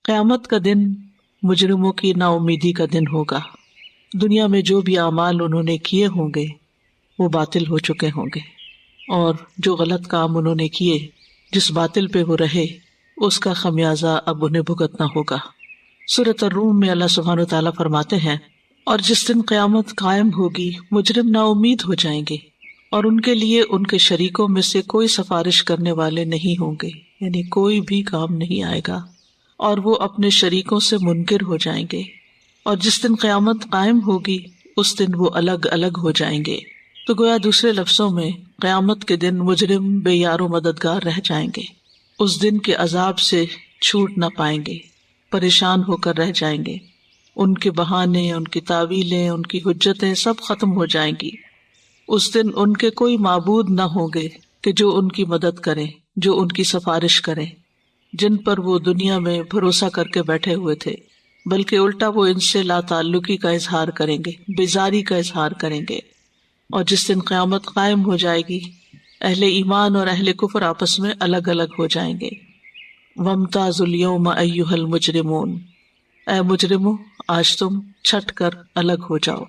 قیامت کا دن مجرموں کی نا امیدی کا دن ہوگا۔ دنیا میں جو بھی اعمال انہوں نے کیے ہوں گے وہ باطل ہو چکے ہوں گے، اور جو غلط کام انہوں نے کیے، جس باطل پہ وہ رہے، اس کا خمیازہ اب انہیں بھگتنا ہوگا۔ سورۃ الروم میں اللہ سبحانہ وتعالیٰ فرماتے ہیں، اور جس دن قیامت قائم ہوگی مجرم نا امید ہو جائیں گے، اور ان کے لیے ان کے شریکوں میں سے کوئی سفارش کرنے والے نہیں ہوں گے، یعنی کوئی بھی کام نہیں آئے گا، اور وہ اپنے شریکوں سے منکر ہو جائیں گے۔ اور جس دن قیامت قائم ہوگی اس دن وہ الگ الگ ہو جائیں گے۔ تو گویا دوسرے لفظوں میں قیامت کے دن مجرم بے یار و مددگار رہ جائیں گے، اس دن کے عذاب سے چھوٹ نہ پائیں گے، پریشان ہو کر رہ جائیں گے۔ ان کے بہانے، ان کی تعویلیں، ان کی حجتیں سب ختم ہو جائیں گی۔ اس دن ان کے کوئی معبود نہ ہوں گے کہ جو ان کی مدد کریں، جو ان کی سفارش کریں، جن پر وہ دنیا میں بھروسہ کر کے بیٹھے ہوئے تھے، بلکہ الٹا وہ ان سے لا تعلقی کا اظہار کریں گے، بیزاری کا اظہار کریں گے۔ اور جس دن قیامت قائم ہو جائے گی اہل ایمان اور اہل کفر آپس میں الگ الگ ہو جائیں گے۔ وَامْتَازُوا الْيَوْمَ أَيُّهَا الْمُجْرِمُونَ، اے مجرموں آج تم چھٹ کر الگ ہو جاؤ۔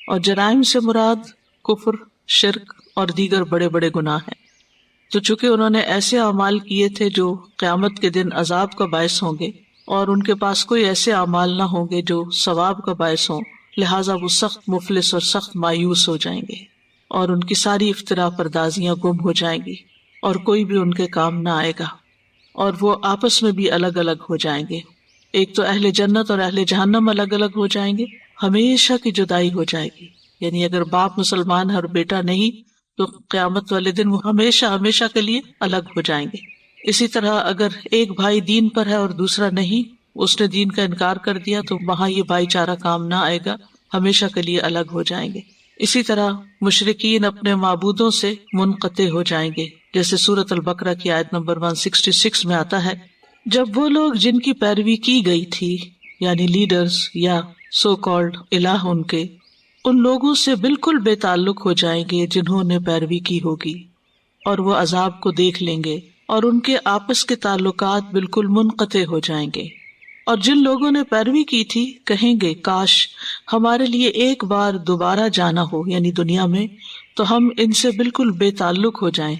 اور جرائم سے مراد کفر، شرک اور دیگر بڑے بڑے گناہ ہیں۔ تو چونکہ انہوں نے ایسے اعمال کیے تھے جو قیامت کے دن عذاب کا باعث ہوں گے، اور ان کے پاس کوئی ایسے اعمال نہ ہوں گے جو ثواب کا باعث ہوں، لہٰذا وہ سخت مفلس اور سخت مایوس ہو جائیں گے، اور ان کی ساری افتراء پردازیاں گم ہو جائیں گی، اور کوئی بھی ان کے کام نہ آئے گا، اور وہ آپس میں بھی الگ الگ ہو جائیں گے۔ ایک تو اہل جنت اور اہل جہنم الگ الگ ہو جائیں گے، ہمیشہ کی جدائی ہو جائے گی، یعنی اگر باپ مسلمان ہے اور بیٹا نہیں تو قیامت والے دن وہ ہمیشہ ہمیشہ کے لیے الگ ہو جائیں گے۔ اسی طرح اگر ایک بھائی دین پر ہے اور دوسرا نہیں، اس نے دین کا انکار کر دیا، تو وہاں یہ بھائی چارہ کام نہ آئے گا، ہمیشہ کے لیے الگ ہو جائیں گے۔ اسی طرح مشرکین اپنے معبودوں سے منقطع ہو جائیں گے، جیسے سورۃ البقرہ کی آیت نمبر 166 میں آتا ہے، جب وہ لوگ جن کی پیروی کی گئی تھی، یعنی لیڈرز یا سو کالڈ الہ ان لوگوں سے بالکل بے تعلق ہو جائیں گے جنہوں نے پیروی کی ہوگی، اور وہ عذاب کو دیکھ لیں گے، اور ان کے آپس کے تعلقات بالکل منقطع ہو جائیں گے۔ اور جن لوگوں نے پیروی کی تھی کہیں گے کاش ہمارے لیے ایک بار دوبارہ جانا ہو، یعنی دنیا میں، تو ہم ان سے بالکل بے تعلق ہو جائیں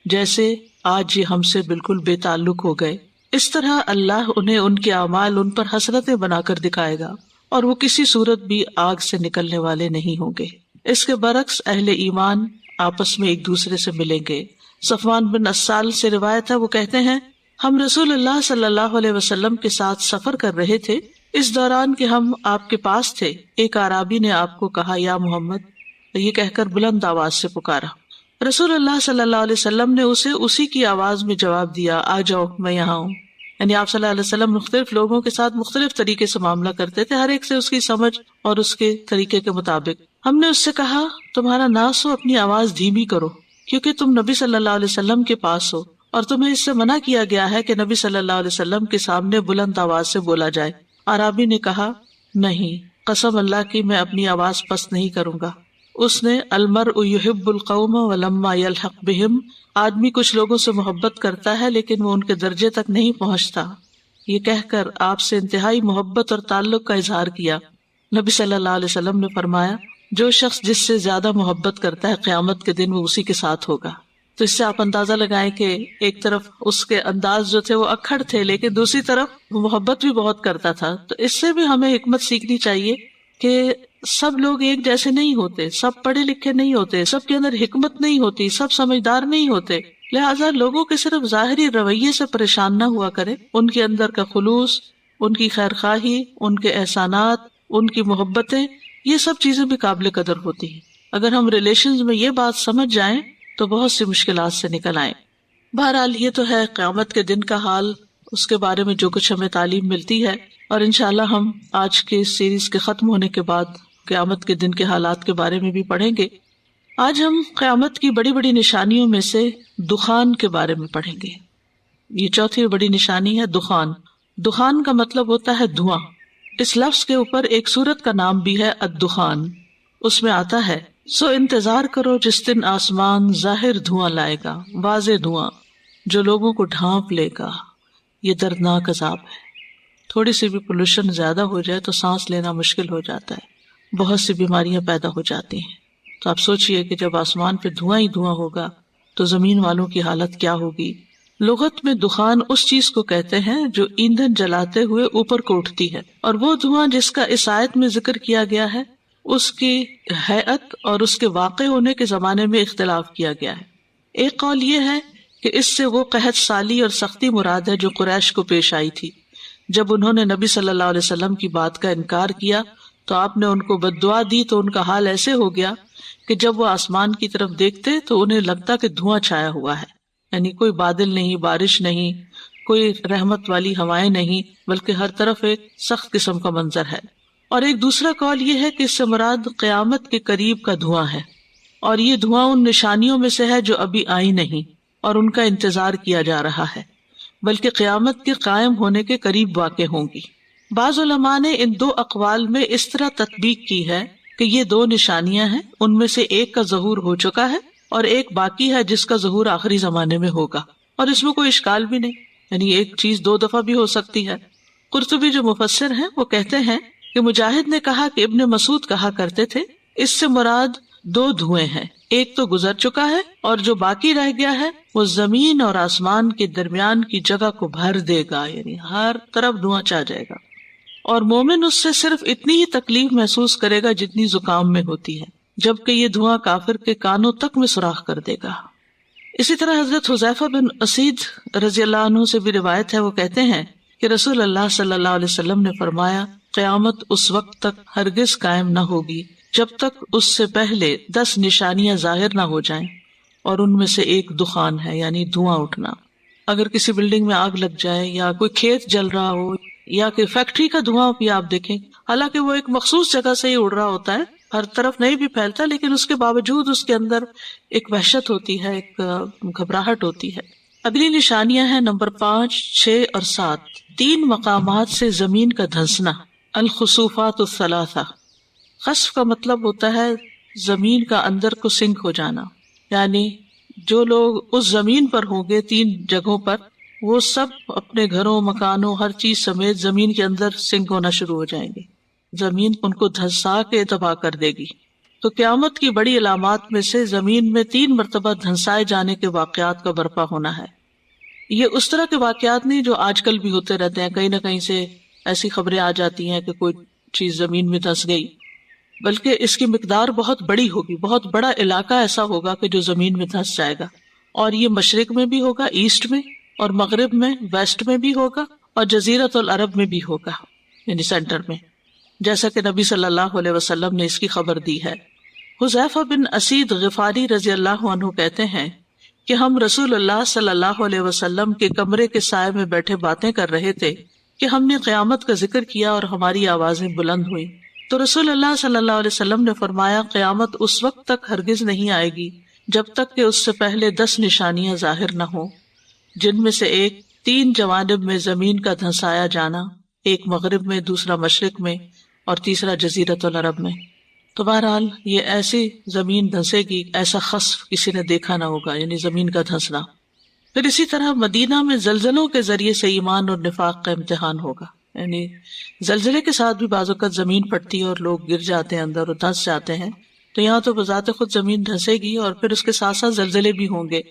جیسے آج یہ ہم سے بالکل بے تعلق ہو گئے۔ اس طرح اللہ انہیں ان کے اعمال ان پر حسرتیں بنا کر دکھائے گا، اور وہ کسی صورت بھی آگ سے نکلنے والے نہیں ہوں گے۔ اس کے برعکس اہل ایمان آپس میں ایک دوسرے سے ملیں گے۔ صفوان بن اسال سے روایت ہے، وہ کہتے ہیں، ہم رسول اللہ صلی اللہ علیہ وسلم کے ساتھ سفر کر رہے تھے، اس دوران کہ ہم آپ کے پاس تھے، ایک اعرابی نے آپ کو کہا یا محمد، یہ کہہ کر بلند آواز سے پکارا۔ رسول اللہ صلی اللہ علیہ وسلم نے اسے اسی کی آواز میں جواب دیا، آ جاؤ میں یہاں ہوں۔ یعنی آپ صلی اللہ علیہ وسلم مختلف لوگوں کے ساتھ مختلف طریقے سے معاملہ کرتے تھے، ہر ایک سے اس کی سمجھ اور اس کے طریقے کے مطابق۔ ہم نے اس سے کہا تمہارا ناس ہو، اپنی آواز دھیمی کرو، کیونکہ تم نبی صلی اللہ علیہ وسلم کے پاس ہو، اور تمہیں اس سے منع کیا گیا ہے کہ نبی صلی اللہ علیہ وسلم کے سامنے بلند آواز سے بولا جائے۔ عرابی نے کہا نہیں، قسم اللہ کی میں اپنی آواز پست نہیں کروں گا۔ اس نے المرء یحب القوم ولما یلحق بہم، آدمی کچھ لوگوں سے محبت کرتا ہے لیکن وہ ان کے درجے تک نہیں پہنچتا، یہ کہہ کر آپ سے انتہائی محبت اور تعلق کا اظہار کیا۔ نبی صلی اللہ علیہ وسلم نے فرمایا جو شخص جس سے زیادہ محبت کرتا ہے قیامت کے دن وہ اسی کے ساتھ ہوگا۔ تو اس سے آپ اندازہ لگائیں کہ ایک طرف اس کے انداز جو تھے وہ اکھڑ تھے، لیکن دوسری طرف وہ محبت بھی بہت کرتا تھا۔ تو اس سے بھی ہمیں حکمت سیکھنی چاہیے کہ سب لوگ ایک جیسے نہیں ہوتے، سب پڑھے لکھے نہیں ہوتے، سب کے اندر حکمت نہیں ہوتی، سب سمجھدار نہیں ہوتے، لہٰذا لوگوں کے صرف ظاہری رویے سے پریشان نہ ہوا کرے، ان کے اندر کا خلوص، ان کی خیر خواہی، ان کے احسانات، ان کی محبتیں، یہ سب چیزیں بھی قابل قدر ہوتی ہیں۔ اگر ہم ریلیشنز میں یہ بات سمجھ جائیں تو بہت سی مشکلات سے نکل آئیں۔ بہرحال یہ تو ہے قیامت کے دن کا حال، اس کے بارے میں جو کچھ ہمیں تعلیم ملتی ہے، اور انشاءاللہ ہم آج کے اس سیریز کے ختم ہونے کے بعد قیامت کے دن کے حالات کے بارے میں بھی پڑھیں گے۔ آج ہم قیامت کی بڑی بڑی نشانیوں میں سے دخان کے بارے میں پڑھیں گے۔ یہ چوتھی بڑی نشانی ہے دخان۔ دخان کا مطلب ہوتا ہے دھواں۔ اس لفظ کے اوپر ایک سورت کا نام بھی ہے الدخان۔ اس میں آتا ہے سو انتظار کرو جس دن آسمان ظاہر دھواں لائے گا، واضح دھواں جو لوگوں کو ڈھانپ لے گا، یہ دردناک عذاب ہے۔ تھوڑی سی بھی پولوشن زیادہ ہو جائے تو سانس لینا مشکل ہو جاتا ہے، بہت سی بیماریاں پیدا ہو جاتی ہیں۔ تو آپ سوچئے کہ جب آسمان پہ دھواں ہی دھواں ہوگا تو زمین والوں کی حالت کیا ہوگی۔ لغت میں دخان اس چیز کو کہتے ہیں جو ایندھن جلاتے ہوئے اوپر کو اٹھتی ہے، اور وہ دھواں جس کا اس آیت میں ذکر کیا گیا ہے اس کی ہیئت اور اس کے واقع ہونے کے زمانے میں اختلاف کیا گیا ہے۔ ایک قول یہ ہے کہ اس سے وہ قحط سالی اور سختی مراد ہے جو قریش کو پیش آئی تھی جب انہوں نے نبی صلی اللہ علیہ وسلم کی بات کا انکار کیا تو آپ نے ان کو بد دعا دی، تو ان کا حال ایسے ہو گیا کہ جب وہ آسمان کی طرف دیکھتے تو انہیں لگتا کہ دھواں چھایا ہوا ہے، یعنی کوئی بادل نہیں، بارش نہیں، کوئی رحمت والی ہوائیں نہیں، بلکہ ہر طرف ایک سخت قسم کا منظر ہے۔ اور ایک دوسرا قول یہ ہے کہ اس سے مراد قیامت کے قریب کا دھواں ہے، اور یہ دھواں ان نشانیوں میں سے ہے جو ابھی آئی نہیں اور ان کا انتظار کیا جا رہا ہے، بلکہ قیامت کے قائم ہونے کے قریب واقع ہوں گی۔ بعض علماء نے ان دو اقوال میں اس طرح تطبیق کی ہے کہ یہ دو نشانیاں ہیں، ان میں سے ایک کا ظہور ہو چکا ہے اور ایک باقی ہے جس کا ظہور آخری زمانے میں ہوگا، اور اس میں کوئی اشکال بھی نہیں، یعنی ایک چیز دو دفعہ بھی ہو سکتی ہے۔ قرطبی جو مفسر ہیں وہ کہتے ہیں کہ مجاہد نے کہا کہ ابن مسعود کہا کرتے تھے اس سے مراد دو دھوئیں ہیں، ایک تو گزر چکا ہے اور جو باقی رہ گیا ہے وہ زمین اور آسمان کے درمیان کی جگہ کو بھر دے گا، یعنی ہر طرف دھواں چھا جائے گا، اور مومن اس سے صرف اتنی ہی تکلیف محسوس کرے گا جتنی زکام میں ہوتی ہے، جبکہ یہ دھواں کافر کے کانوں تک میں سوراخ کر دے گا۔ اسی طرح حضرت حذیفہ بن اسید رضی اللہ عنہ سے بھی روایت ہے، وہ کہتے ہیں کہ رسول اللہ صلی اللہ علیہ وسلم نے فرمایا قیامت اس وقت تک ہرگز قائم نہ ہوگی جب تک اس سے پہلے 10 نشانیاں ظاہر نہ ہو جائیں، اور ان میں سے ایک دخان ہے، یعنی دھواں اٹھنا۔ اگر کسی بلڈنگ میں آگ لگ جائے یا کوئی کھیت جل رہا ہو یا کہ فیکٹری کا دھواں بھی آپ دیکھیں، حالانکہ وہ ایک مخصوص جگہ سے ہی اڑ رہا ہوتا ہے، ہر طرف نہیں بھی پھیلتا، لیکن اس کے باوجود اس کے اندر ایک وحشت ہوتی ہے، ایک گھبراہٹ ہوتی ہے۔ اگلی نشانیاں ہیں نمبر 5، 6 اور 7، 3 مقامات سے زمین کا دھنسنا۔ الخسوفات الثلاثہ، خسف کا مطلب ہوتا ہے زمین کا اندر کو سنک ہو جانا، یعنی جو لوگ اس زمین پر ہوں گے 3 جگہوں پر، وہ سب اپنے گھروں، مکانوں، ہر چیز سمیت زمین کے اندر سنک ہونا شروع ہو جائیں گے، زمین ان کو دھنسا کے تباہ کر دے گی۔ تو قیامت کی بڑی علامات میں سے زمین میں 3 مرتبہ دھنسائے جانے کے واقعات کا برپا ہونا ہے۔ یہ اس طرح کے واقعات نہیں جو آج کل بھی ہوتے رہتے ہیں، کہیں نہ کہیں سے ایسی خبریں آ جاتی ہیں کہ کوئی چیز زمین میں دھنس گئی، بلکہ اس کی مقدار بہت بڑی ہوگی، بہت بڑا علاقہ ایسا ہوگا کہ جو زمین میں دھنس جائے گا، اور یہ مشرق میں بھی ہوگا، ایسٹ میں، اور مغرب میں، ویسٹ میں بھی ہوگا، اور جزیرۃ العرب میں بھی ہوگا، یعنی سینٹر میں، جیسا کہ نبی صلی اللہ علیہ وسلم نے اس کی خبر دی ہے۔ حذیفہ بن اسید غفاری رضی اللہ عنہ کہتے ہیں کہ ہم رسول اللہ صلی اللہ علیہ وسلم کے کمرے کے سائے میں بیٹھے باتیں کر رہے تھے کہ ہم نے قیامت کا ذکر کیا اور ہماری آوازیں بلند ہوئیں، تو رسول اللہ صلی اللہ علیہ وسلم نے فرمایا قیامت اس وقت تک ہرگز نہیں آئے گی جب تک کہ اس سے پہلے 10 نشانیاں ظاہر نہ ہوں، جن میں سے ایک 3 جوانب میں زمین کا دھنسایا جانا، ایک مغرب میں، دوسرا مشرق میں، اور تیسرا جزیرۃ العرب میں۔ تو بہرحال یہ ایسی زمین دھنسے گی، ایسا خسف کسی نے دیکھا نہ ہوگا، یعنی زمین کا دھنسنا۔ پھر اسی طرح مدینہ میں زلزلوں کے ذریعے سے ایمان اور نفاق کا امتحان ہوگا، یعنی زلزلے کے ساتھ بھی بعض اوقات زمین پھٹتی ہے اور لوگ گر جاتے ہیں اندر اور دھنس جاتے ہیں، تو یہاں تو بذات خود زمین دھنسے گی اور پھر اس کے ساتھ ساتھ زلزلے بھی ہوں گے،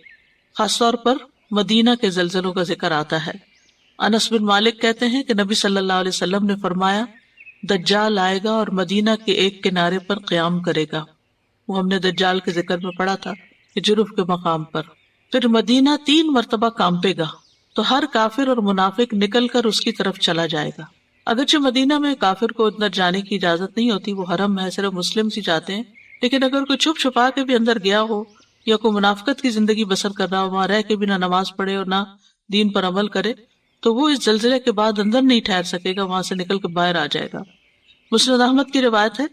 خاص طور پر مدینہ کے زلزلوں کا ذکر آتا ہے۔ انس بن مالک کہتے ہیں کہ نبی صلی اللہ علیہ وسلم نے فرمایا دجال آئے گا اور مدینہ کے ایک کنارے پر قیام کرے گا، وہ ہم نے دجال کے ذکر میں پڑھا تھا کہ جرف کے مقام پر۔ پھر مدینہ 3 مرتبہ کانپے گا، تو ہر کافر اور منافق نکل کر اس کی طرف چلا جائے گا۔ اگرچہ مدینہ میں کافر کو اندر جانے کی اجازت نہیں ہوتی، وہ حرم ہے، صرف مسلم ہی جاتے ہیں، لیکن اگر کوئی چھپ چھپا کے بھی اندر گیا ہو یا کوئی منافقت کی زندگی بسر کر رہا ہو، وہاں رہ کے بھی نہ نماز پڑھے اور نہ دین پر عمل کرے، تو وہ اس زلزلے کے بعد اندر نہیں ٹھہر سکے گا، وہاں سے نکل کے باہر آ جائے گا۔ مسند احمد کی روایت ہے،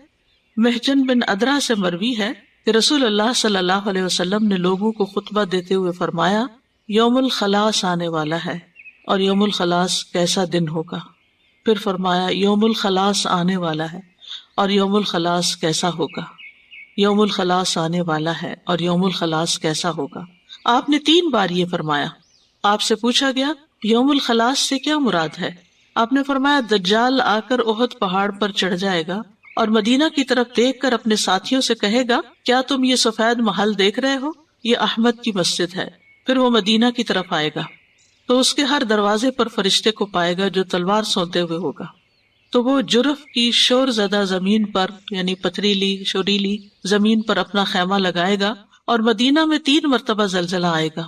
محجن بن ادرا سے مروی ہے کہ رسول اللہ صلی اللہ علیہ وسلم نے لوگوں کو خطبہ دیتے ہوئے فرمایا یوم الخلاص آنے والا ہے، اور یوم الخلاص کیسا دن ہوگا۔ پھر فرمایا یوم الخلاص آنے والا ہے اور یوم الخلاص کیسا ہوگا، یوم الخلاص آنے والا ہے اور یوم الخلاص کیسا ہوگا۔ آپ نے 3 بار یہ فرمایا۔ آپ سے پوچھا گیا یوم الخلاص سے کیا مراد ہے؟ آپ نے فرمایا دجال آ کر احد پہاڑ پر چڑھ جائے گا اور مدینہ کی طرف دیکھ کر اپنے ساتھیوں سے کہے گا کیا تم یہ سفید محل دیکھ رہے ہو؟ یہ احمد کی مسجد ہے۔ پھر وہ مدینہ کی طرف آئے گا تو اس کے ہر دروازے پر فرشتے کو پائے گا جو تلوار سونتے ہوئے ہوگا، تو وہ جرف کی شور زدہ زمین پر یعنی پتھریلی شوریلی زمین پر اپنا خیمہ لگائے گا، اور مدینہ میں 3 مرتبہ زلزلہ آئے گا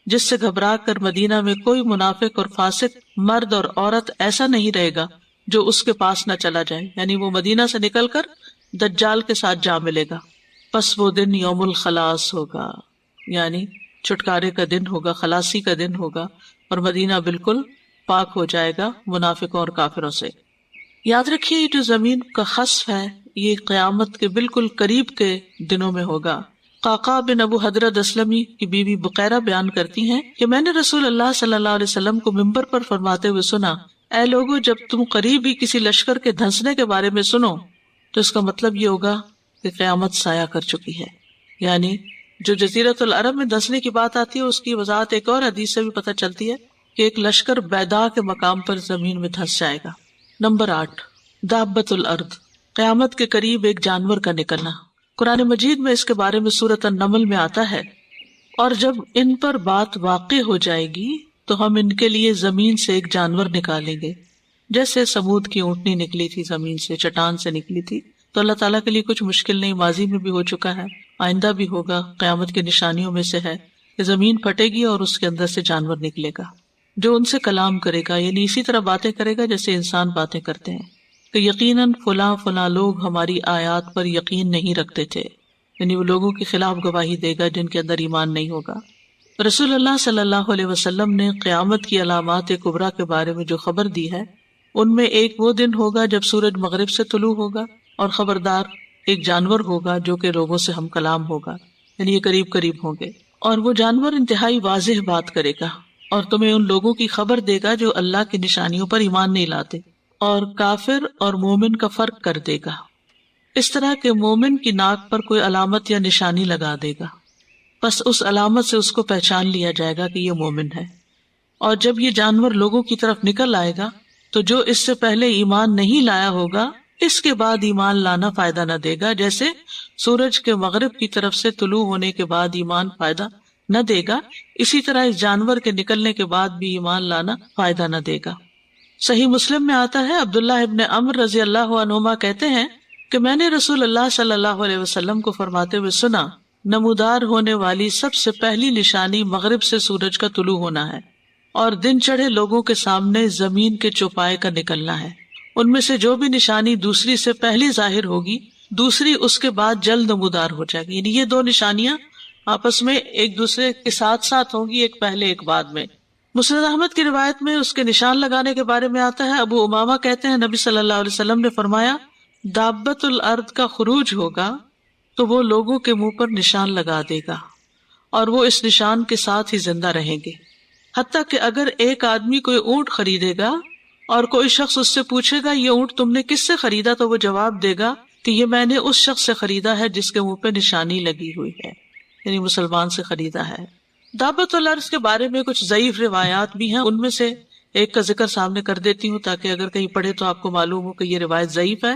جس سے گھبرا کر مدینہ میں کوئی منافق اور فاسق مرد اور عورت ایسا نہیں رہے گا جو اس کے پاس نہ چلا جائے، یعنی وہ مدینہ سے نکل کر دجال کے ساتھ جا ملے گا۔ پس وہ دن یوم الخلاص ہوگا، یعنی چھٹکارے کا دن ہوگا، خلاصی کا دن ہوگا، اور مدینہ بالکل پاک ہو جائے گا منافقوں اور کافروں سے۔ یاد رکھیے یہ جو زمین کا خسف ہے یہ قیامت کے بالکل قریب کے دنوں میں ہوگا۔ قعقاع بن ابو حضرت اسلمی کی بیوی بقیرہ بیان کرتی ہیں کہ میں نے رسول اللہ صلی اللہ علیہ وسلم کو ممبر پر فرماتے ہوئے سنا، اے لوگو جب تم قریب ہی کسی لشکر کے دھنسنے کے بارے میں سنو تو اس کا مطلب یہ ہوگا کہ قیامت سایہ کر چکی ہے، یعنی جو جزیرۃ العرب میں دھنسنے کی بات آتی ہے اس کی وضاحت ایک اور حدیث سے بھی پتہ چلتی ہے کہ ایک لشکر بیدا کے مقام پر زمین میں دھنس جائے گا۔ نمبر 8، دابۃ الارض، قیامت کے قریب ایک جانور کا نکلنا۔ قرآن مجید میں اس کے بارے میں سورۃ النمل میں آتا ہے، اور جب ان پر بات واقع ہو جائے گی تو ہم ان کے لیے زمین سے ایک جانور نکالیں گے، جیسے سمود کی اونٹنی نکلی تھی زمین سے، چٹان سے نکلی تھی۔ تو اللہ تعالیٰ کے لیے کچھ مشکل نہیں، ماضی میں بھی ہو چکا ہے، آئندہ بھی ہوگا۔ قیامت کی نشانیوں میں سے ہے کہ زمین پھٹے گی اور اس کے اندر سے جانور نکلے گا جو ان سے کلام کرے گا، یعنی اسی طرح باتیں کرے گا جیسے انسان باتیں کرتے ہیں کہ یقیناً فلاں فلاں لوگ ہماری آیات پر یقین نہیں رکھتے تھے، یعنی وہ لوگوں کے خلاف گواہی دے گا جن کے اندر ایمان نہیں ہوگا۔ رسول اللہ صلی اللہ علیہ وسلم نے قیامت کی علامات کبریٰ کے بارے میں جو خبر دی ہے ان میں ایک وہ دن ہوگا جب سورج مغرب سے طلوع ہوگا، اور خبردار ایک جانور ہوگا جو کہ لوگوں سے ہم کلام ہوگا، یعنی یہ قریب قریب ہوں گے، اور وہ جانور انتہائی واضح بات کرے گا اور تمہیں ان لوگوں کی خبر دے گا جو اللہ کی نشانیوں پر ایمان نہیں لاتے، اور کافر اور مومن کا فرق کر دے گا، اس طرح کہ مومن کی ناک پر کوئی علامت یا نشانی لگا دے گا، بس اس علامت سے اس کو پہچان لیا جائے گا کہ یہ مومن ہے۔ اور جب یہ جانور لوگوں کی طرف نکل آئے گا تو جو اس سے پہلے ایمان نہیں لایا ہوگا اس کے بعد ایمان لانا فائدہ نہ دے گا، جیسے سورج کے مغرب کی طرف سے طلوع ہونے کے بعد ایمان فائدہ نہ دے گا، اسی طرح اس جانور کے نکلنے کے بعد بھی ایمان لانا فائدہ نہ دے گا۔ صحیح مسلم میں آتا ہے، عبداللہ ابن عمرو رضی اللہ عنہما کہتے ہیں کہ میں نے رسول اللہ صلی اللہ علیہ وسلم کو فرماتے ہوئے سنا، نمودار ہونے والی سب سے پہلی نشانی مغرب سے سورج کا طلوع ہونا ہے، اور دن چڑھے لوگوں کے سامنے زمین کے چوپائے کا نکلنا ہے۔ ان میں سے جو بھی نشانی دوسری سے پہلی ظاہر ہوگی دوسری اس کے بعد جلد نمودار ہو جائے گی، یعنی یہ 2 نشانیاں آپس میں ایک دوسرے کے ساتھ ساتھ ہوں گی، ایک پہلے ایک بعد میں۔ مسند احمد کی روایت میں اس کے نشان لگانے کے بارے میں آتا ہے، ابو امامہ کہتے ہیں نبی صلی اللہ علیہ وسلم نے فرمایا دابۃ الارض کا خروج ہوگا تو وہ لوگوں کے منہ پر نشان لگا دے گا اور وہ اس نشان کے ساتھ ہی زندہ رہیں گے، حتیٰ کہ اگر ایک آدمی کوئی اونٹ خریدے گا اور کوئی شخص اس سے پوچھے گا یہ اونٹ تم نے کس سے خریدا، تو وہ جواب دے گا کہ یہ میں نے اس شخص سے خریدا ہے جس کے منہ پہ نشانی لگی ہوئی ہے، یعنی مسلمان سے خریدا ہے۔ دابۃ الارض کے بارے میں کچھ ضعیف روایات بھی ہیں، ان میں سے ایک کا ذکر سامنے کر دیتی ہوں تاکہ اگر کہیں پڑھے تو آپ کو معلوم ہو کہ یہ روایت ضعیف ہے۔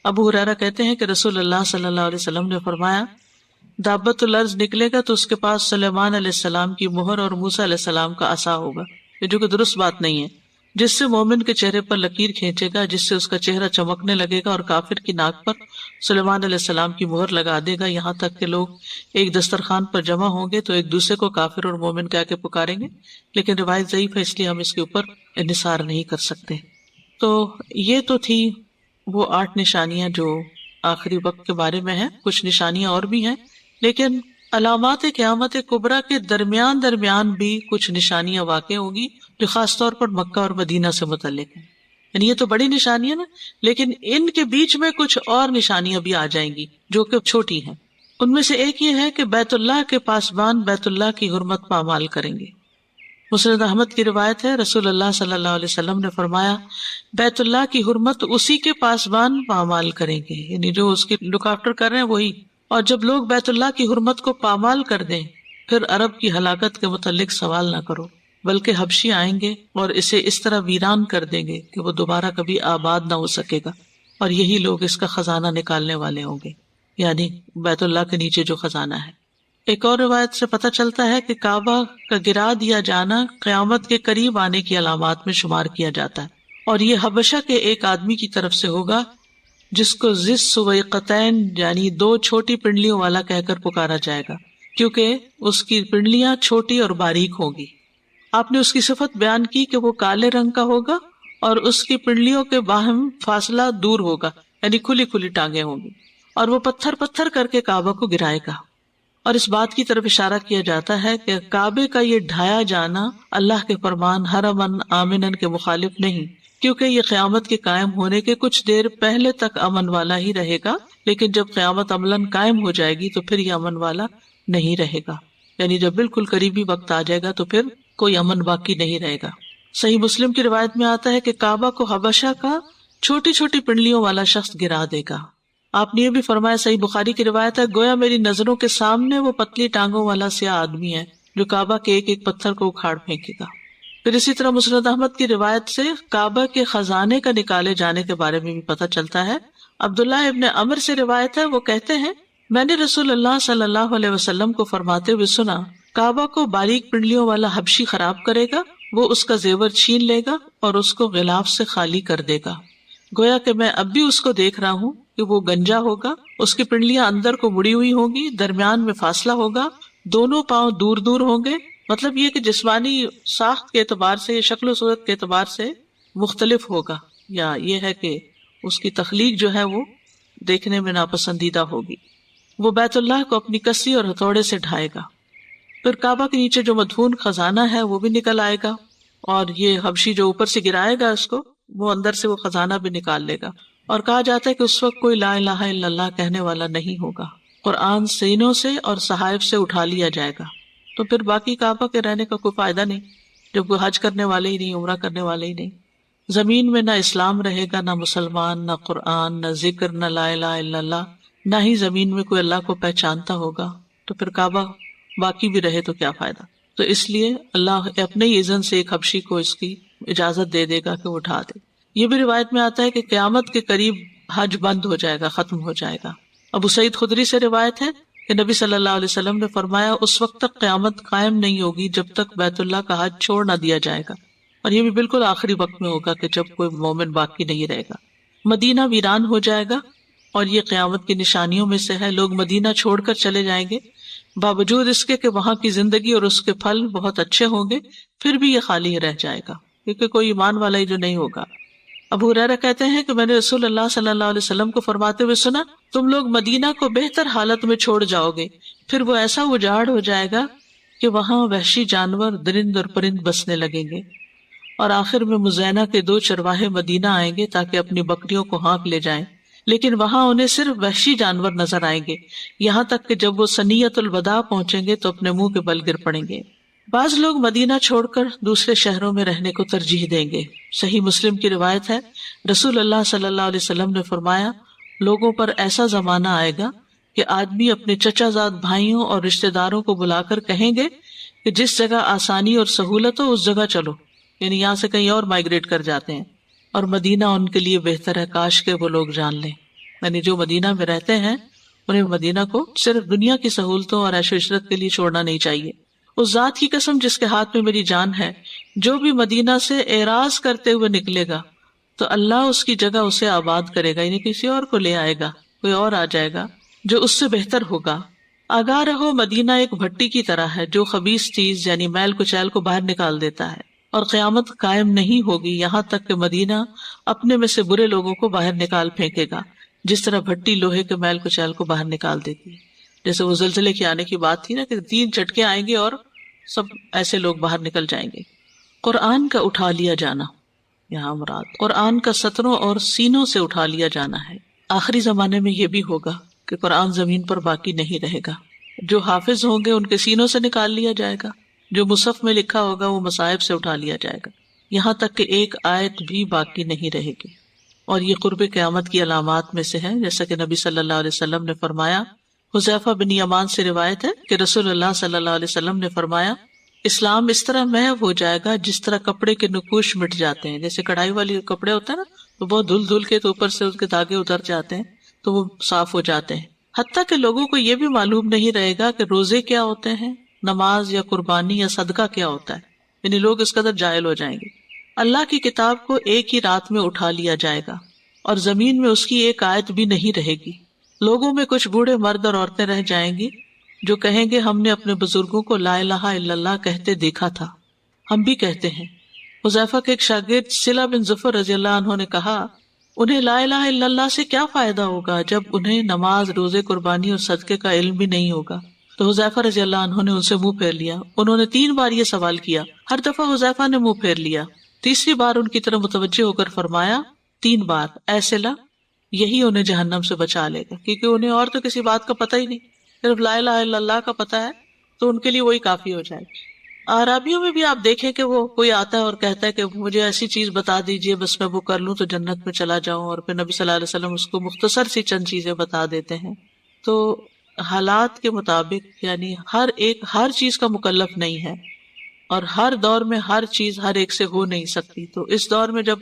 ابو ہریرہ کہتے ہیں کہ رسول اللہ صلی اللہ علیہ وسلم نے فرمایا دابۃ الارض نکلے گا تو اس کے پاس سلیمان علیہ السلام کی مہر اور موسیٰ علیہ السلام کا عصا ہوگا، یہ جو کہ درست بات نہیں ہے، جس سے مومن کے چہرے پر لکیر کھینچے گا جس سے اس کا چہرہ چمکنے لگے گا، اور کافر کی ناک پر سلیمان علیہ السلام کی مہر لگا دے گا، یہاں تک کہ لوگ ایک دسترخوان پر جمع ہوں گے تو ایک دوسرے کو کافر اور مومن کہہ کے پکاریں گے، لیکن روایت ضعیف ہے اس لیے ہم اس کے اوپر انحصار نہیں کر سکتے۔ تو یہ تو تھی وہ 8 نشانیاں جو آخری وقت کے بارے میں ہیں، کچھ نشانیاں اور بھی ہیں، لیکن علامات قیامت کبریٰ کے درمیان بھی کچھ نشانیاں واقع ہوں گی جو خاص طور پر مکہ اور مدینہ سے متعلق ہیں، یعنی یہ تو بڑی نشانیاں نا، لیکن ان کے بیچ میں کچھ اور نشانیاں بھی آ جائیں گی جو کہ چھوٹی ہیں۔ ان میں سے ایک یہ ہے کہ بیت اللہ کے پاسبان بیت اللہ کی حرمت پامال کریں گے۔ مسند احمد کی روایت ہے، رسول اللہ صلی اللہ علیہ وسلم نے فرمایا بیت اللہ کی حرمت اسی کے پاسبان پامال کریں گے، یعنی جو اس کی لک آفٹر کر رہے ہیں وہی، اور جب لوگ بیت اللہ کی حرمت کو پامال کر دیں پھر عرب کی ہلاکت کے متعلق سوال نہ کرو، بلکہ حبشی آئیں گے اور اسے اس طرح ویران کر دیں گے کہ وہ دوبارہ کبھی آباد نہ ہو سکے گا، اور یہی لوگ اس کا خزانہ نکالنے والے ہوں گے، یعنی بیت اللہ کے نیچے جو خزانہ ہے۔ ایک اور روایت سے پتہ چلتا ہے کہ کعبہ کا گرا دیا جانا قیامت کے قریب آنے کی علامات میں شمار کیا جاتا ہے، اور یہ حبشہ کے ایک آدمی کی طرف سے ہوگا جس کو ذی السویقتین یعنی دو چھوٹی پنڈلیوں والا کہہ کر پکارا جائے گا، کیونکہ اس کی پنڈلیاں چھوٹی اور باریک ہوں گی۔ آپ نے اس کی صفت بیان کی کہ وہ کالے رنگ کا ہوگا اور اس کی پنڈلیوں کے باہم فاصلہ دور ہوگا، یعنی کھلی کھلی ٹانگیں ہوں گی، اور وہ پتھر پتھر کر کے کعبہ کو گرائے گا۔ اور اس بات کی طرف اشارہ کیا جاتا ہے کہ کعبے کا یہ ڈھایا جانا اللہ کے فرمان حرمن آمنن کے مخالف نہیں، کیونکہ یہ قیامت کے قائم ہونے کے کچھ دیر پہلے تک امن والا ہی رہے گا، لیکن جب قیامت عملاً قائم ہو جائے گی تو پھر یہ امن والا نہیں رہے گا، یعنی جب بالکل قریبی وقت آ جائے گا تو پھر کوئی امن باقی نہیں رہے گا۔ صحیح مسلم کی روایت میں آتا ہے کہ کعبہ کو حبشہ کا چھوٹی چھوٹی پنڈلیوں والا شخص گرا دے گا۔ آپ نے یہ بھی فرمایا، صحیح بخاری کی روایت ہے، گویا میری نظروں کے سامنے وہ پتلی ٹانگوں والا سیاہ آدمی ہے جو کعبہ کے ایک ایک پتھر کو اکھاڑ پھینکے گا۔ پھر اسی طرح مسند احمد کی روایت سے کعبہ کے خزانے کا نکالے جانے کے بارے میں بھی پتہ چلتا ہے۔ عبداللہ ابن عمر سے روایت ہے، وہ کہتے ہیں میں نے رسول اللہ صلی اللہ علیہ وسلم کو فرماتے ہوئے سنا، کعبہ کو باریک پنڈلیوں والا حبشی خراب کرے گا، وہ اس کا زیور چھین لے گا اور اس کو غلاف سے خالی کر دے گا۔ گویا کہ میں اب بھی اس کو دیکھ رہا ہوں کہ وہ گنجا ہوگا، اس کی پنڈلیاں اندر کو مڑی ہوئی ہوں گی، درمیان میں فاصلہ ہوگا، دونوں پاؤں دور دور ہوں گے، مطلب یہ کہ جسمانی ساخت کے اعتبار سے، شکل و صورت کے اعتبار سے مختلف ہوگا، یا یہ ہے کہ اس کی تخلیق جو ہے وہ دیکھنے میں ناپسندیدہ ہوگی۔ وہ بیت اللہ کو اپنی کسی اور ہتھوڑے سے ڈھائے گا، پھر کعبہ کے نیچے جو مدفون خزانہ ہے وہ بھی نکل آئے گا، اور یہ حبشی جو اوپر سے گرائے گا اس کو، وہ اندر سے وہ خزانہ بھی نکال لے گا۔ اور کہا جاتا ہے کہ اس وقت کوئی لا الہ الا اللہ کہنے والا نہیں ہوگا، قرآن سینوں سے اور صحائف سے اٹھا لیا جائے گا، تو پھر باقی کعبہ کے رہنے کا کوئی فائدہ نہیں جب کوئی حج کرنے والے ہی نہیں، عمرہ کرنے والے ہی نہیں۔ زمین میں نہ اسلام رہے گا، نہ مسلمان، نہ قرآن، نہ ذکر، نہ لا الہ الا اللہ، نہ ہی زمین میں کوئی اللہ کو پہچانتا ہوگا، تو پھر کعبہ باقی بھی رہے تو کیا فائدہ۔ تو اس لیے اللہ اپنے ہی اذن سے ایک حبشی کو اس کی اجازت دے دے گا کہ وہ اٹھا دے۔ یہ بھی روایت میں آتا ہے کہ قیامت کے قریب حج بند ہو جائے گا، ختم ہو جائے گا۔ ابو سعید خدری سے روایت ہے کہ نبی صلی اللہ علیہ وسلم نے فرمایا، اس وقت تک قیامت قائم نہیں ہوگی جب تک بیت اللہ کا حج چھوڑ نہ دیا جائے گا، اور یہ بھی بالکل آخری وقت میں ہوگا کہ جب کوئی مومن باقی نہیں رہے گا۔ مدینہ ویران ہو جائے گا، اور یہ قیامت کی نشانیوں میں سے ہے۔ لوگ مدینہ چھوڑ کر چلے جائیں گے، باوجود اس کے کہ وہاں کی زندگی اور اس کے پھل بہت اچھے ہوں گے، پھر بھی یہ خالی رہ جائے گا، کیونکہ کوئی ایمان والا ہی جو نہیں ہوگا۔ ابو ہریرہ کہتے ہیں کہ میں نے رسول اللہ صلی اللہ علیہ وسلم کو فرماتے ہوئے سنا، تم لوگ مدینہ کو بہتر حالت میں چھوڑ جاؤ گے، پھر وہ ایسا اجاڑ ہو جائے گا کہ وہاں وحشی جانور، درند اور پرند بسنے لگیں گے، اور آخر میں مزینہ کے 2 چرواہے مدینہ آئیں گے تاکہ اپنی بکریوں کو ہانک لے جائیں، لیکن وہاں انہیں صرف وحشی جانور نظر آئیں گے، یہاں تک کہ جب وہ ثنیۃ الوداع پہنچیں گے تو اپنے منہ کے بل گر پڑیں گے۔ بعض لوگ مدینہ چھوڑ کر دوسرے شہروں میں رہنے کو ترجیح دیں گے۔ صحیح مسلم کی روایت ہے، رسول اللہ صلی اللہ علیہ وسلم نے فرمایا، لوگوں پر ایسا زمانہ آئے گا کہ آدمی اپنے چچا زاد بھائیوں اور رشتہ داروں کو بلا کر کہیں گے کہ جس جگہ آسانی اور سہولت ہو اس جگہ چلو، یعنی یہاں سے کہیں اور مائگریٹ کر جاتے ہیں، اور مدینہ ان کے لیے بہتر ہے، کاش کہ وہ لوگ جان لیں۔ یعنی جو مدینہ میں رہتے ہیں انہیں مدینہ کو صرف دنیا کی سہولتوں اور عیش و عشرت کے لیے چھوڑنا نہیں چاہیے۔ اس ذات کی قسم جس کے ہاتھ میں میری جان ہے، جو بھی مدینہ سے اعراض کرتے ہوئے نکلے گا تو اللہ اس کی جگہ اسے آباد کرے گا، یعنی کسی اور کو لے آئے گا، کوئی اور آ جائے گا جو اس سے بہتر ہوگا۔ آگاہ رہو، مدینہ ایک بھٹی کی طرح ہے جو خبیث چیز یعنی میل کچیل کو باہر نکال دیتا ہے، اور قیامت قائم نہیں ہوگی یہاں تک کہ مدینہ اپنے میں سے برے لوگوں کو باہر نکال پھینکے گا، جس طرح بھٹی لوہے کے میل کچیل کو باہر نکال دیتی ہے۔ جیسے وہ زلزلے کے آنے کی بات تھی نا کہ 3 جھٹکے آئیں گے اور سب ایسے لوگ باہر نکل جائیں گے۔ قرآن کا اٹھا لیا جانا، یہاں مراد قرآن کا سطروں اور سینوں سے اٹھا لیا جانا ہے۔ آخری زمانے میں یہ بھی ہوگا کہ قرآن زمین پر باقی نہیں رہے گا، جو حافظ ہوں گے ان کے سینوں سے نکال لیا جائے گا، جو مصحف میں لکھا ہوگا وہ مصائب سے اٹھا لیا جائے گا، یہاں تک کہ ایک آیت بھی باقی نہیں رہے گی۔ اور یہ قرب قیامت کی علامات میں سے ہے، جیسا کہ نبی صلی اللہ علیہ وسلم نے فرمایا۔ حذیفہ بن یمان سے روایت ہے کہ رسول اللہ صلی اللہ علیہ وسلم نے فرمایا، اسلام اس طرح محو ہو جائے گا جس طرح کپڑے کے نقوش مٹ جاتے ہیں. جیسے کڑھائی والی کپڑے ہوتے ہیں نا تو بہت دھل دھل کے تو اوپر سے اس کے دھاگے اتر جاتے ہیں تو وہ صاف ہو جاتے ہیں. حتیٰ کہ لوگوں کو یہ بھی معلوم نہیں رہے گا کہ روزے کیا ہوتے ہیں، نماز یا قربانی یا صدقہ کیا ہوتا ہے. یعنی لوگ اس قدر جاہل ہو جائیں گے. اللہ کی کتاب کو ایک ہی رات میں اٹھا لیا جائے گا اور زمین میں اس کی ایک آیت بھی نہیں رہے گی. لوگوں میں کچھ بوڑھے مرد اور عورتیں رہ جائیں گی جو کہیں گے ہم نے اپنے بزرگوں کو لا الہ الا اللہ کہتے دیکھا تھا. ہم بھی کہتے ہیں. حذیفہ کے ایک شاگرد صلہ بن ظفر رضی اللہ عنہ نے کہا انہیں لا الہ الا اللہ سے کیا فائدہ ہوگا جب انہیں نماز، روزے، قربانی اور صدقے کا علم بھی نہیں ہوگا. تو حذیفہ رضی اللہ عنہ نے ان سے منہ پھیر لیا. انہوں نے 3 بار یہ سوال کیا. ہر دفعہ حذیفہ نے منہ پھیر لیا. تیسری بار ان کی طرف متوجہ ہو کر فرمایا 3 بار اے صلہ، یہی انہیں جہنم سے بچا لے گا. کیونکہ انہیں اور تو کسی بات کا پتہ ہی نہیں، صرف لا الہ الا اللہ کا پتہ ہے تو ان کے لیے وہی کافی ہو جائے گا. عربیوں میں بھی آپ دیکھیں کہ وہ کوئی آتا ہے اور کہتا ہے کہ مجھے ایسی چیز بتا دیجئے بس میں وہ کر لوں تو جنت میں چلا جاؤں، اور پھر نبی صلی اللہ علیہ وسلم اس کو مختصر سی چند چیزیں بتا دیتے ہیں. تو حالات کے مطابق یعنی ہر چیز کا مکلف نہیں ہے، اور ہر دور میں ہر چیز ہر ایک سے ہو نہیں سکتی. تو اس دور میں جب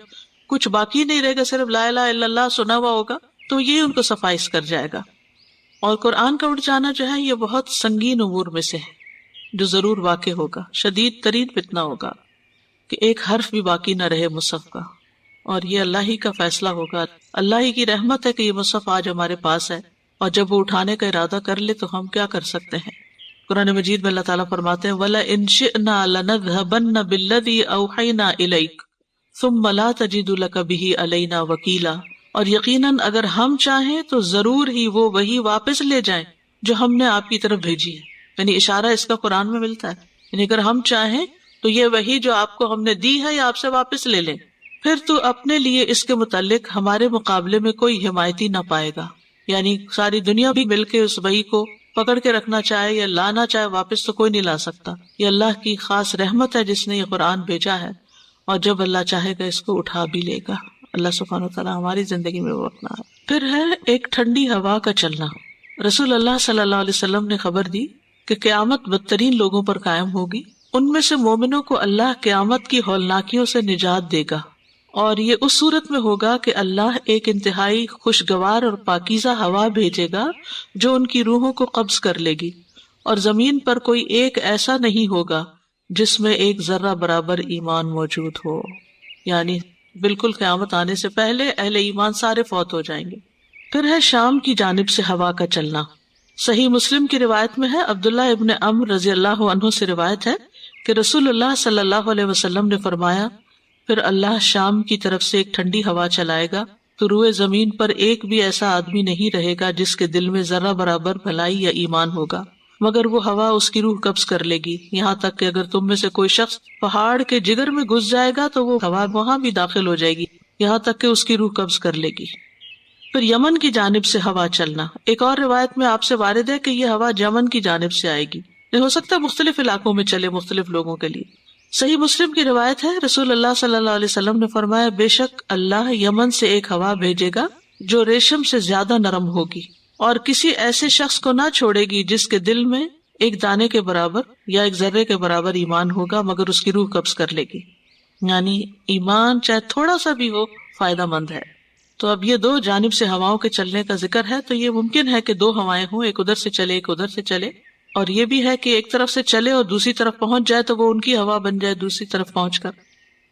کچھ باقی نہیں رہے گا، صرف لا الہ الا اللہ سنا ہوا ہوگا تو یہ ان کو سفائس کر جائے گا. اور قرآن کا اٹھ جانا جو ہے یہ بہت سنگین امور میں سے ہے جو ضرور واقع ہوگا. شدید ترین فتنہ ہوگا کہ ایک حرف بھی باقی نہ رہے مصحف کا، اور یہ اللہ ہی کا فیصلہ ہوگا. اللہ ہی کی رحمت ہے کہ یہ مصحف آج ہمارے پاس ہے، اور جب وہ اٹھانے کا ارادہ کر لے تو ہم کیا کر سکتے ہیں. قرآن مجید میں اللہ تعالیٰ فرماتے ہیں وَلَئِن شِئْنَا لَنَذْهَبَنَّ بِالَّذِي أَوْحَيْنَا إِلَيْكَ ثُمَّ لَا تَجِدُ لَكَ بِهِ عَلَيْنَا وَكِيلًا. اور یقیناً اگر ہم چاہیں تو ضرور ہی وہ وہی واپس لے جائیں جو ہم نے آپ کی طرف بھیجی ہے. یعنی اشارہ اس کا قرآن میں ملتا ہے. یعنی اگر ہم چاہیں تو یہ وہی جو آپ کو ہم نے دی ہے یا آپ سے واپس لے لیں. پھر تو اپنے لیے اس کے متعلق ہمارے مقابلے میں کوئی حمایتی نہ پائے گا. یعنی ساری دنیا بھی مل کے اس وحی کو پکڑ کے رکھنا چاہے یا لانا چاہے واپس تو کوئی نہیں لا سکتا. یہ اللہ کی خاص رحمت ہے جس نے یہ قرآن بھیجا ہے، اور جب اللہ چاہے گا اس کو اٹھا بھی لے گا. اللہ سبحانہ وتعالیٰ ہماری زندگی میں وہ اپنا ہے. پھر ہے ایک ٹھنڈی ہوا کا چلنا. رسول اللہ صلی اللہ علیہ وسلم نے خبر دی کہ قیامت بدترین لوگوں پر قائم ہوگی. ان میں سے مومنوں کو اللہ قیامت کی ہولناکیوں سے نجات دے گا، اور یہ اس صورت میں ہوگا کہ اللہ ایک انتہائی خوشگوار اور پاکیزہ ہوا بھیجے گا جو ان کی روحوں کو قبض کر لے گی، اور زمین پر کوئی ایک ایسا نہیں ہوگا جس میں ایک ذرہ برابر ایمان موجود ہو. یعنی بالکل قیامت آنے سے پہلے اہل ایمان سارے فوت ہو جائیں گے. پھر ہے شام کی جانب سے ہوا کا چلنا. صحیح مسلم کی روایت میں ہے، عبداللہ ابن عمر رضی اللہ عنہ سے روایت ہے کہ رسول اللہ صلی اللہ علیہ وسلم نے فرمایا پھر اللہ شام کی طرف سے ایک ٹھنڈی ہوا چلائے گا تو روئے زمین پر ایک بھی ایسا آدمی نہیں رہے گا جس کے دل میں ذرہ برابر بھلائی یا ایمان ہوگا، مگر وہ ہوا اس کی روح قبض کر لے گی. یہاں تک کہ اگر تم میں سے کوئی شخص پہاڑ کے جگر میں گھس جائے گا تو وہ ہوا وہاں بھی داخل ہو جائے گی یہاں تک کہ اس کی روح قبض کر لے گی. پھر یمن کی جانب سے ہوا چلنا. ایک اور روایت میں آپ سے وارد ہے کہ یہ ہوا یمن کی جانب سے آئے گی. ہو سکتا ہے مختلف علاقوں میں چلے مختلف لوگوں کے لیے. صحیح مسلم کی روایت ہے، رسول اللہ صلی اللہ علیہ وسلم نے فرمایا بے شک اللہ یمن سے ایک ہوا بھیجے گا جو ریشم سے زیادہ نرم ہوگی، اور کسی ایسے شخص کو نہ چھوڑے گی جس کے دل میں ایک دانے کے برابر یا ایک ذرے کے برابر ایمان ہوگا مگر اس کی روح قبض کر لے گی. یعنی ایمان چاہے تھوڑا سا بھی ہو فائدہ مند ہے. تو اب یہ 2 جانب سے ہواؤں کے چلنے کا ذکر ہے، تو یہ ممکن ہے کہ 2 ہوائیں ہوں، ایک ادھر سے چلے ایک ادھر سے چلے، اور یہ بھی ہے کہ ایک طرف سے چلے اور دوسری طرف پہنچ جائے تو وہ ان کی ہوا بن جائے دوسری طرف پہنچ کر.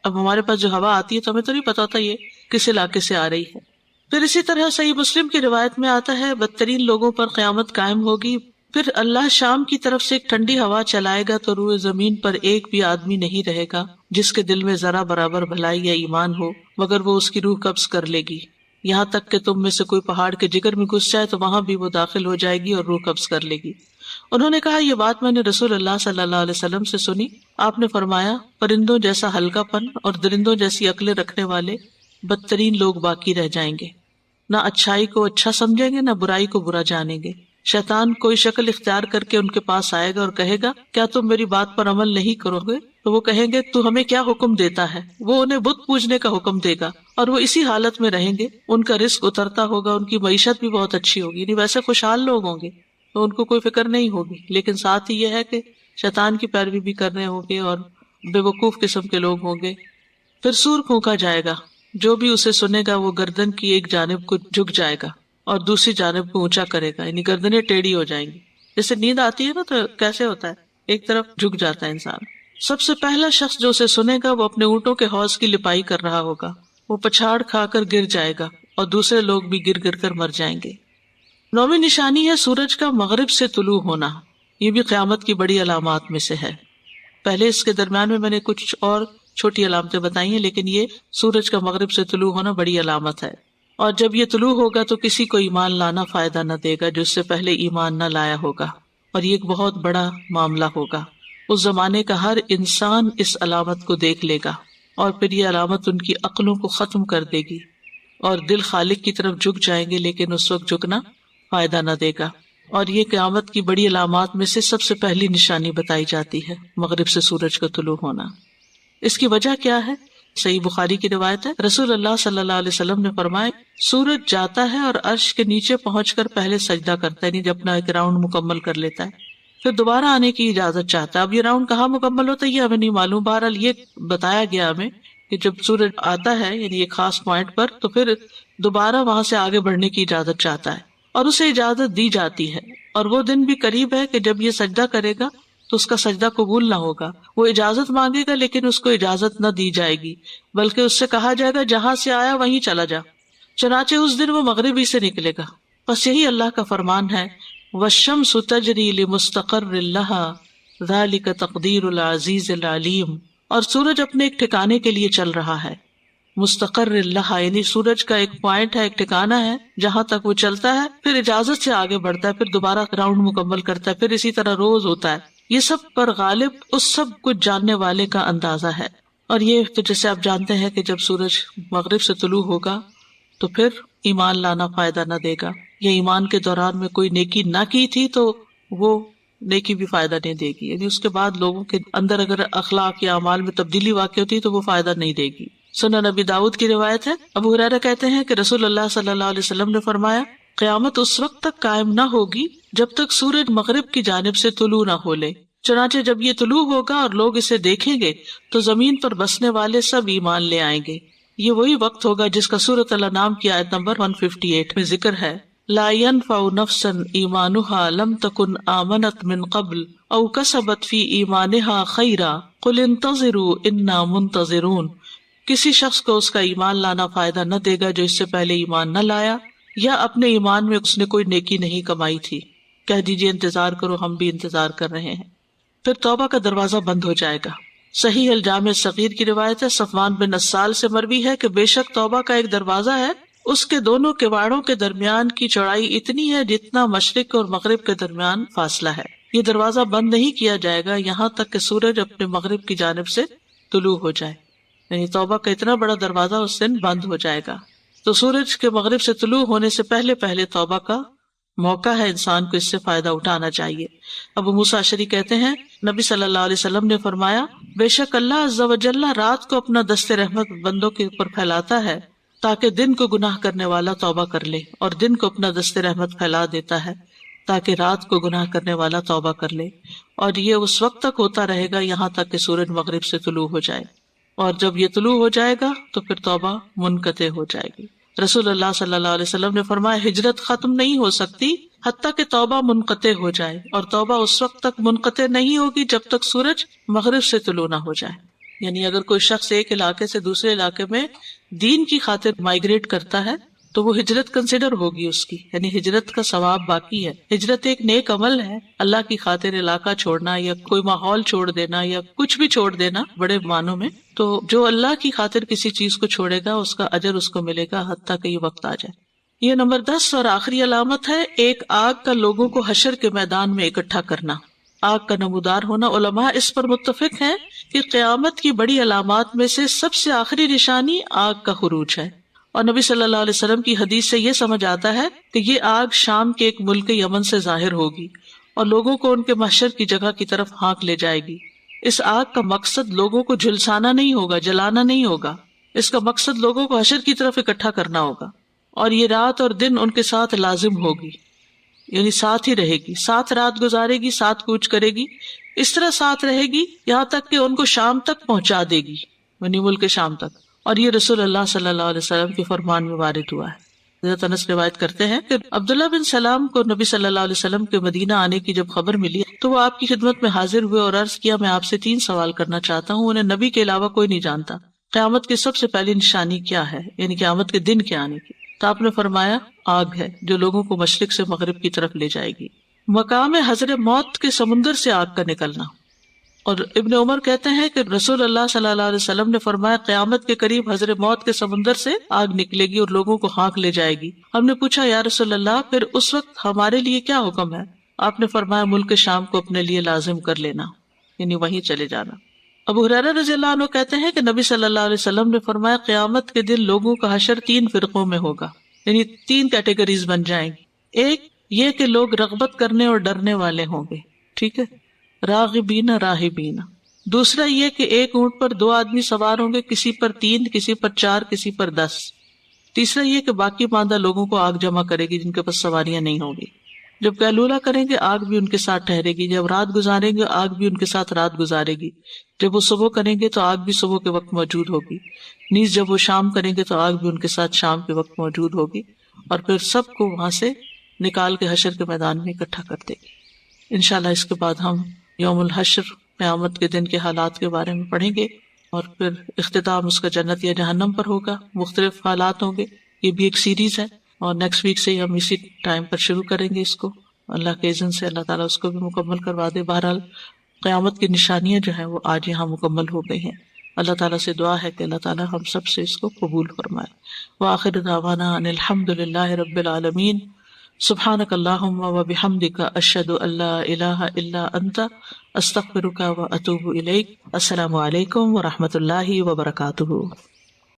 اب ہمارے پاس جو ہوا آتی ہے تو ہمیں تو نہیں پتا ہوتا یہ کس علاقے سے آ رہی ہے. پھر اسی طرح صحیح مسلم کی روایت میں آتا ہے بدترین لوگوں پر قیامت قائم ہوگی. پھر اللہ شام کی طرف سے ایک ٹھنڈی ہوا چلائے گا تو روئے زمین پر ایک بھی آدمی نہیں رہے گا جس کے دل میں ذرا برابر بھلائی یا ایمان ہو مگر وہ اس کی روح قبض کر لے گی. یہاں تک کہ تم میں سے کوئی پہاڑ کے جگر میں گھس جائے تو وہاں بھی وہ داخل ہو جائے گی اور روح قبض کر لے گی. انہوں نے کہا یہ بات میں نے رسول اللہ صلی اللہ علیہ وسلم سے سنی. آپ نے فرمایا پرندوں جیسا ہلکا پن اور درندوں جیسی عقلیں رکھنے والے بدترین لوگ باقی رہ جائیں گے. نہ اچھائی کو اچھا سمجھیں گے نہ برائی کو برا جانیں گے. شیطان کوئی شکل اختیار کر کے ان کے پاس آئے گا اور کہے گا کیا تم میری بات پر عمل نہیں کرو گے؟ تو وہ کہیں گے تو ہمیں کیا حکم دیتا ہے؟ وہ انہیں بت پوجنے کا حکم دے گا اور وہ اسی حالت میں رہیں گے. ان کا رزق اترتا ہوگا، ان کی معیشت بھی بہت اچھی ہوگی، یعنی ویسے خوشحال لوگ ہوں گے تو ان کو کوئی فکر نہیں ہوگی. لیکن ساتھ ہی یہ ہے کہ شیطان کی پیروی بھی کر رہے ہوں گے اور بے وقوف قسم کے لوگ ہوں گے۔ پھر سور پھونکا جائے گا، جو بھی اسے سنے گا وہ گردن کی ایک جانب کو جھک جائے گا اور دوسری جانب کو اونچا کرے گا، یعنی گردنیں ٹیڑھی ہو جائیں گی۔ جیسے نیند آتی ہے نا تو کیسے ہوتا ہے، ایک طرف جھک جاتا ہے انسان۔ سب سے پہلا شخص جو اسے سنے گا وہ اپنے اونٹوں کے حوض کی لپائی کر رہا ہوگا، وہ پچھاڑ کھا کر گر جائے گا اور دوسرے لوگ بھی گر گر کر مر جائیں گے۔ 9ویں نشانی ہے سورج کا مغرب سے طلوع ہونا، یہ بھی قیامت کی بڑی علامات میں سے ہے۔ پہلے اس کے درمیان میں نے کچھ اور چھوٹی علامتیں بتائی ہیں، لیکن یہ سورج کا مغرب سے طلوع ہونا بڑی علامت ہے۔ اور جب یہ طلوع ہوگا تو کسی کو ایمان لانا فائدہ نہ دے گا جو اس سے پہلے ایمان نہ لایا ہوگا، اور یہ ایک بہت بڑا معاملہ ہوگا۔ اس زمانے کا ہر انسان اس علامت کو دیکھ لے گا، اور پھر یہ علامت ان کی عقلوں کو ختم کر دے گی اور دل خالق کی طرف جھک جائیں گے، لیکن اس وقت جھکنا فائدہ نہ دے گا۔ اور یہ قیامت کی بڑی علامات میں سے سب سے پہلی نشانی بتائی جاتی ہے، مغرب سے سورج کا طلوع ہونا۔ اس کی وجہ کیا ہے؟ صحیح بخاری کی روایت ہے، رسول اللہ صلی اللہ علیہ وسلم نے فرمایا، سورج جاتا ہے اور عرش کے نیچے پہنچ کر پہلے سجدہ کرتا ہے، یعنی جب اپنا ایک راؤنڈ مکمل کر لیتا ہے، پھر دوبارہ آنے کی اجازت چاہتا ہے۔ اب یہ راؤنڈ کہاں مکمل ہوتا ہے یہ ہمیں نہیں معلوم، بہرحال یہ بتایا گیا ہمیں کہ جب سورج آتا ہے یعنی ایک خاص پوائنٹ پر تو پھر دوبارہ وہاں سے آگے بڑھنے کی اجازت چاہتا ہے، اور اسے اجازت دی جاتی ہے۔ اور وہ دن بھی قریب ہے کہ جب یہ سجدہ کرے گا تو اس کا سجدہ قبول نہ ہوگا، وہ اجازت مانگے گا لیکن اس کو اجازت نہ دی جائے گی، بلکہ اس سے کہا جائے گا جہاں سے آیا وہیں چلا جا۔ چنانچہ اس دن وہ مغرب ہی سے نکلے گا۔ بس یہی اللہ کا فرمان ہے، والشمس تجری لمستقر لها ذلک تقدیر العزیز العلیم، اور سورج اپنے ایک ٹھکانے کے لیے چل رہا ہے۔ مستقر لہا یعنی سورج کا ایک پوائنٹ ہے، ایک ٹھکانہ ہے جہاں تک وہ چلتا ہے، پھر اجازت سے آگے بڑھتا ہے، پھر دوبارہ راؤنڈ مکمل کرتا ہے، پھر اسی طرح روز ہوتا ہے۔ یہ سب پر غالب اس سب کچھ جاننے والے کا اندازہ ہے۔ اور یہ تو جیسے آپ جانتے ہیں کہ جب سورج مغرب سے طلوع ہوگا تو پھر ایمان لانا فائدہ نہ دے گا، یا ایمان کے دوران میں کوئی نیکی نہ کی تھی تو وہ نیکی بھی فائدہ نہیں دے گی، یعنی اس کے بعد لوگوں کے اندر اگر اخلاق یا اعمال میں تبدیلی واقع ہوتی ہے تو وہ فائدہ نہیں دے گی۔ سنن نبی داؤد کی روایت ہے، ابو ہریرہ کہتے ہیں کہ رسول اللہ صلی اللہ علیہ وسلم نے فرمایا، قیامت اس وقت تک قائم نہ ہوگی جب تک سورج مغرب کی جانب سے طلوع نہ ہو لے، چنانچہ جب یہ طلوع ہوگا اور لوگ اسے دیکھیں گے تو زمین پر بسنے والے سب ایمان لے آئیں گے۔ یہ وہی وقت ہوگا جس کا سورۃ الانعام کی آیت نمبر 158 میں ذکر ہے، لا ينفع نفسا ایمانها لم تکن آمنت من قبل او کسبت فی ایمانها خیرا قل انتظروا انا منتظرون۔ کسی شخص کو اس کا ایمان لانا فائدہ نہ دے گا جو اس سے پہلے ایمان نہ لایا یا اپنے ایمان میں اس نے کوئی نیکی نہیں کمائی تھی، کہہ دیجیے انتظار کرو، ہم بھی انتظار کر رہے ہیں۔ پھر توبہ کا دروازہ بند ہو جائے گا۔ صحیح الجامع صغیر کی روایت ہے، صفوان بن اسال سے مروی ہے کہ بے شک توبہ کا ایک دروازہ ہے، اس کے دونوں کواڑوں کے درمیان کی چوڑائی اتنی ہے جتنا مشرق اور مغرب کے درمیان فاصلہ ہے۔ یہ دروازہ بند نہیں کیا جائے گا یہاں تک کہ سورج اپنے مغرب کی جانب سے طلوع ہو جائے، یعنی توبہ کا اتنا بڑا دروازہ اس دن بند ہو جائے گا۔ تو سورج کے مغرب سے طلوع ہونے سے پہلے پہلے توبہ کا موقع ہے، انسان کو اس سے فائدہ اٹھانا چاہیے۔ ابو موسیٰ اشعری کہتے ہیں، نبی صلی اللہ علیہ وسلم نے فرمایا، بے شک اللہ عز و جل رات کو اپنا دست رحمت بندوں کے اوپر پھیلاتا ہے تاکہ دن کو گناہ کرنے والا توبہ کر لے، اور دن کو اپنا دست رحمت پھیلا دیتا ہے تاکہ رات کو گناہ کرنے والا توبہ کر لے، اور یہ اس وقت تک ہوتا رہے گا یہاں تک کہ سورج مغرب سے طلوع ہو جائے، اور جب یہ طلوع ہو جائے گا تو پھر توبہ منقطع ہو جائے گی۔ رسول اللہ صلی اللہ علیہ وسلم نے فرمایا، ہجرت ختم نہیں ہو سکتی حتیٰ کہ توبہ منقطع ہو جائے، اور توبہ اس وقت تک منقطع نہیں ہوگی جب تک سورج مغرب سے طلوع نہ ہو جائے۔ یعنی اگر کوئی شخص ایک علاقے سے دوسرے علاقے میں دین کی خاطر مائیگریٹ کرتا ہے تو وہ ہجرت کنسیڈر ہوگی اس کی، یعنی ہجرت کا ثواب باقی ہے۔ ہجرت ایک نیک عمل ہے، اللہ کی خاطر علاقہ چھوڑنا یا کوئی ماحول چھوڑ دینا یا کچھ بھی چھوڑ دینا بڑے معنوں میں، تو جو اللہ کی خاطر کسی چیز کو چھوڑے گا اس کا اجر اس کو ملے گا حتیٰ کہ یہ وقت آ جائے۔ یہ نمبر 10 اور آخری علامت ہے، ایک آگ کا لوگوں کو حشر کے میدان میں اکٹھا کرنا، آگ کا نمودار ہونا۔ علماء اس پر متفق ہیں کہ قیامت کی بڑی علامات میں سے سب سے آخری نشانی آگ کا خروج ہے، اور نبی صلی اللہ علیہ وسلم کی حدیث سے یہ سمجھ آتا ہے کہ یہ آگ شام کے ایک ملک یمن سے ظاہر ہوگی اور لوگوں کو ان کے محشر کی جگہ کی طرف ہانک لے جائے گی۔ اس آگ کا مقصد لوگوں کو جھلسانا نہیں ہوگا، جلانا نہیں ہوگا، اس کا مقصد لوگوں کو حشر کی طرف اکٹھا کرنا ہوگا، اور یہ رات اور دن ان کے ساتھ لازم ہوگی، یعنی ساتھ ہی رہے گی، ساتھ رات گزارے گی، ساتھ کوچ کرے گی، اس طرح ساتھ رہے گی یہاں تک کہ ان کو شام تک پہنچا دے گی، یعنی ملک شام تک. اور یہ رسول اللہ صلی اللہ علیہ وسلم کے فرمان میں وارد ہوا ہے. حضرت انس روایت کرتے ہیں کہ عبداللہ بن سلام کو نبی صلی اللہ علیہ وسلم کے مدینہ آنے کی جب خبر ملی تو وہ آپ کی خدمت میں حاضر ہوئے اور عرض کیا، میں آپ سے 3 سوال کرنا چاہتا ہوں، انہیں نبی کے علاوہ کوئی نہیں جانتا. قیامت کی سب سے پہلی نشانی کیا ہے، یعنی قیامت کے دن کے آنے کی؟ تو آپ نے فرمایا آگ ہے جو لوگوں کو مشرق سے مغرب کی طرف لے جائے گی. مقام حضر موت کے سمندر سے آگ کا نکلنا. اور ابن عمر کہتے ہیں کہ رسول اللہ صلی اللہ علیہ وسلم نے فرمایا قیامت کے قریب حضر موت کے سمندر سے آگ نکلے گی اور لوگوں کو ہانک لے جائے گی. ہم نے پوچھا یا رسول اللہ پھر اس وقت ہمارے لیے کیا حکم ہے؟ آپ نے فرمایا ملک شام کو اپنے لیے لازم کر لینا، یعنی وہیں چلے جانا. ابو ہریرہ رضی اللہ عنہ کہتے ہیں کہ نبی صلی اللہ علیہ وسلم نے فرمایا قیامت کے دن لوگوں کا حشر 3 فرقوں میں ہوگا، یعنی 3 کیٹیگریز بن جائیں گی. ایک یہ کہ لوگ رغبت کرنے اور ڈرنے والے ہوں گے، ٹھیک ہے، راغبین راہبین. دوسرا یہ کہ ایک اونٹ پر 2 آدمی سوار ہوں گے، کسی پر 3، کسی پر 4، کسی پر 10. تیسرا یہ کہ باقی ماندہ لوگوں کو آگ جمع کرے گی جن کے پاس سواریاں نہیں ہوں گی. جب قیلولہ کریں گے آگ بھی ان کے ساتھ ٹھہرے گی، جب رات گزاریں گے آگ بھی ان کے ساتھ رات گزارے گی، جب وہ صبح کریں گے تو آگ بھی صبح کے وقت موجود ہوگی، نیز جب وہ شام کریں گے تو آگ بھی ان کے ساتھ شام کے وقت موجود ہوگی، اور پھر سب کو وہاں سے نکال کے حشر کے میدان میں اکٹھا کر دے گی. انشاءاللہ اس کے بعد ہم یوم الحشر قیامت کے دن کے حالات کے بارے میں پڑھیں گے، اور پھر اختتام اس کا جنت یا جہنم پر ہوگا. مختلف حالات ہوں گے، یہ بھی ایک سیریز ہے، اور نیکسٹ ویک سے ہی ہم اسی ٹائم پر شروع کریں گے اس کو. اللہ کے اذن سے اللہ تعالیٰ اس کو بھی مکمل کروا دے. بہرحال قیامت کی نشانیاں جو ہیں وہ آج یہاں مکمل ہو گئی ہیں. اللہ تعالیٰ سے دعا ہے کہ اللہ تعالیٰ ہم سب سے اس کو قبول فرمائے. وآخر دعوانا ان الحمد للہ رب العالمین. سبحانک اللہم وبحمدک اشہد ان لا الہ الا انت استغفرک واتوب الیک. السلام علیکم ورحمۃ اللہ وبرکاتہ.